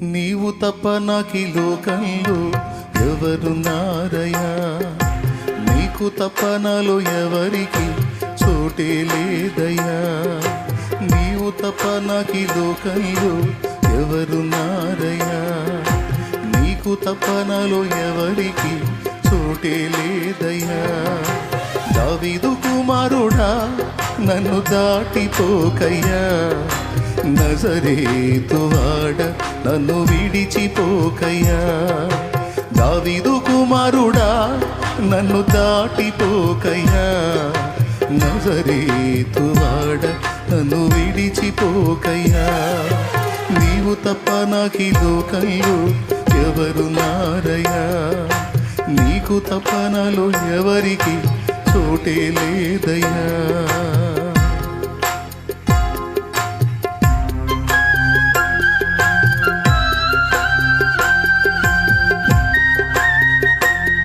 నీవు తప్ప నాకి లోకంలో ఎవరున్నారయ్యా, నీకు తప్ప నాలో ఎవరికి చోటే లేదయ్యా. నీవు తప్ప నాకి లోకంలో ఎవరున్నారయ్యా, నీకు తప్ప నాలో ఎవరికి చోటే లేదయ్యా. దావీదు కుమారుడా నన్ను దాటిపోకయ్యా, నజరేతువాడ నన్ను విడిచిపోకయ్యా. దావీదు కుమారుడా నన్ను దాటిపోకయ్యా, నజరేతువాడ నన్ను విడిచిపోకయ్యా. నీవు తప్ప నాకి లోకంలో ఎవరున్నారయ్యా, నీకు తప్ప నాలో ఎవరికి చోటే లేదయ్యా.